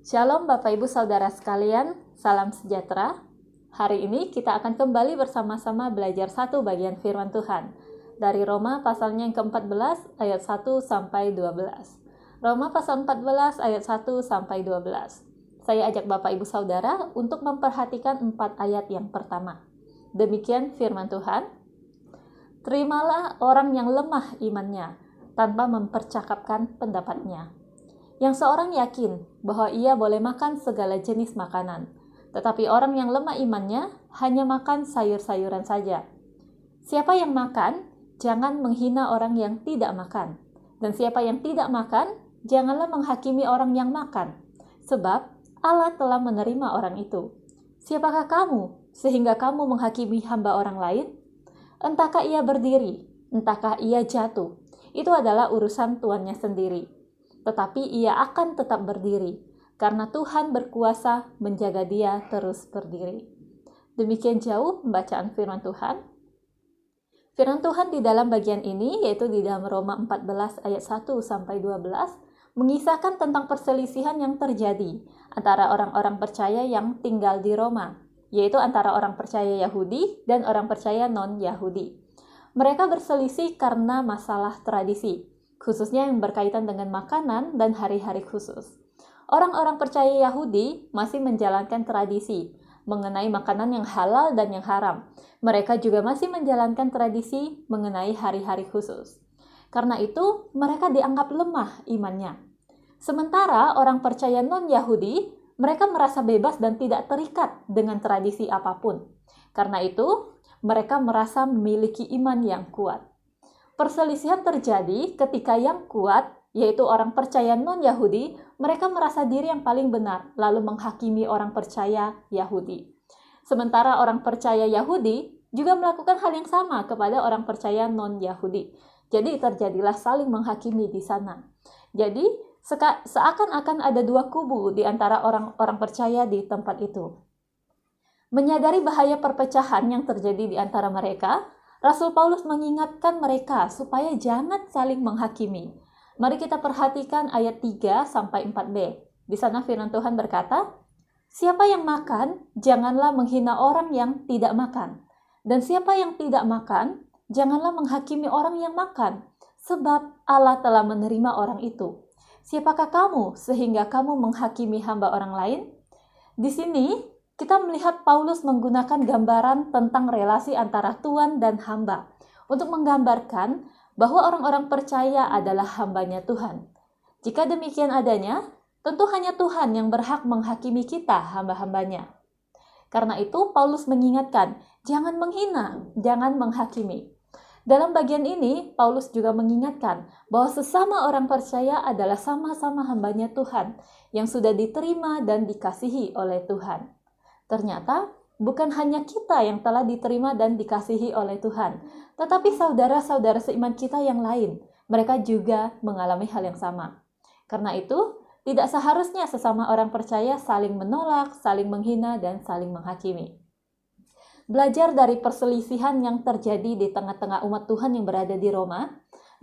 Shalom Bapak Ibu Saudara sekalian, salam sejahtera. Hari ini kita akan kembali bersama-sama belajar satu bagian firman Tuhan dari Roma pasalnya yang ke-14 ayat 1 sampai 12. Roma pasal 14 ayat 1 sampai 12. Saya ajak Bapak Ibu Saudara untuk memperhatikan 4 ayat yang pertama. Demikian firman Tuhan. Terimalah orang yang lemah imannya tanpa mempercakapkan pendapatnya. Yang seorang yakin bahwa ia boleh makan segala jenis makanan, tetapi orang yang lemah imannya hanya makan sayur-sayuran saja. Siapa yang makan, jangan menghina orang yang tidak makan. Dan siapa yang tidak makan, janganlah menghakimi orang yang makan, sebab Allah telah menerima orang itu. Siapakah kamu, sehingga kamu menghakimi hamba orang lain? Entahkah ia berdiri, entahkah ia jatuh, itu adalah urusan tuannya sendiri. Tetapi ia akan tetap berdiri, karena Tuhan berkuasa menjaga dia terus berdiri. Demikian jauh pembacaan firman Tuhan. Firman Tuhan di dalam bagian ini, yaitu di dalam Roma 14 ayat 1 sampai 12, mengisahkan tentang perselisihan yang terjadi antara orang-orang percaya yang tinggal di Roma, yaitu antara orang percaya Yahudi dan orang percaya non-Yahudi. Mereka berselisih karena masalah tradisi, khususnya yang berkaitan dengan makanan dan hari-hari khusus. Orang-orang percaya Yahudi masih menjalankan tradisi mengenai makanan yang halal dan yang haram. Mereka juga masih menjalankan tradisi mengenai hari-hari khusus. Karena itu, mereka dianggap lemah imannya. Sementara orang percaya non-Yahudi, mereka merasa bebas dan tidak terikat dengan tradisi apapun. Karena itu, mereka merasa memiliki iman yang kuat. Perselisihan terjadi ketika yang kuat, yaitu orang percaya non-Yahudi, mereka merasa diri yang paling benar, lalu menghakimi orang percaya Yahudi. Sementara orang percaya Yahudi juga melakukan hal yang sama kepada orang percaya non-Yahudi. Jadi terjadilah saling menghakimi di sana. Jadi seakan-akan ada dua kubu di antara orang-orang percaya di tempat itu. Menyadari bahaya perpecahan yang terjadi di antara mereka, Rasul Paulus mengingatkan mereka supaya jangan saling menghakimi. Mari kita perhatikan ayat 3 sampai 4b. Di sana firman Tuhan berkata, "Siapa yang makan, janganlah menghina orang yang tidak makan. Dan siapa yang tidak makan, janganlah menghakimi orang yang makan, sebab Allah telah menerima orang itu. Siapakah kamu sehingga kamu menghakimi hamba orang lain?" Di sini kita melihat Paulus menggunakan gambaran tentang relasi antara Tuhan dan hamba untuk menggambarkan bahwa orang-orang percaya adalah hambanya Tuhan. Jika demikian adanya, tentu hanya Tuhan yang berhak menghakimi kita, hamba-hambanya. Karena itu, Paulus mengingatkan, jangan menghina, jangan menghakimi. Dalam bagian ini, Paulus juga mengingatkan bahwa sesama orang percaya adalah sama-sama hambanya Tuhan yang sudah diterima dan dikasihi oleh Tuhan. Ternyata, bukan hanya kita yang telah diterima dan dikasihi oleh Tuhan, tetapi saudara-saudara seiman kita yang lain, mereka juga mengalami hal yang sama. Karena itu, tidak seharusnya sesama orang percaya saling menolak, saling menghina, dan saling menghakimi. Belajar dari perselisihan yang terjadi di tengah-tengah umat Tuhan yang berada di Roma,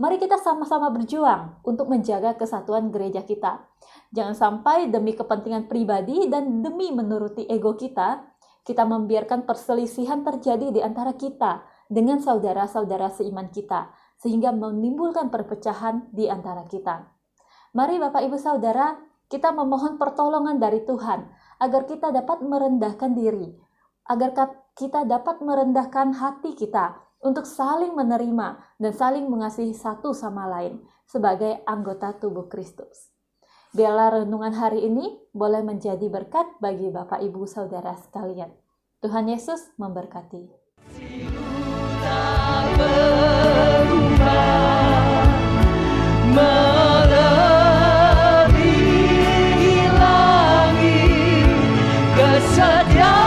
mari kita sama-sama berjuang untuk menjaga kesatuan gereja kita. Jangan sampai demi kepentingan pribadi dan demi menuruti ego kita membiarkan perselisihan terjadi di antara kita dengan saudara-saudara seiman kita, sehingga menimbulkan perpecahan di antara kita. Mari Bapak Ibu Saudara, kita memohon pertolongan dari Tuhan, agar kita dapat merendahkan diri, agar kita dapat merendahkan hati kita, untuk saling menerima dan saling mengasihi satu sama lain sebagai anggota tubuh Kristus. Biarlah renungan hari ini boleh menjadi berkat bagi Bapak Ibu Saudara sekalian. Tuhan Yesus memberkati. Melebihi langit kesediaan.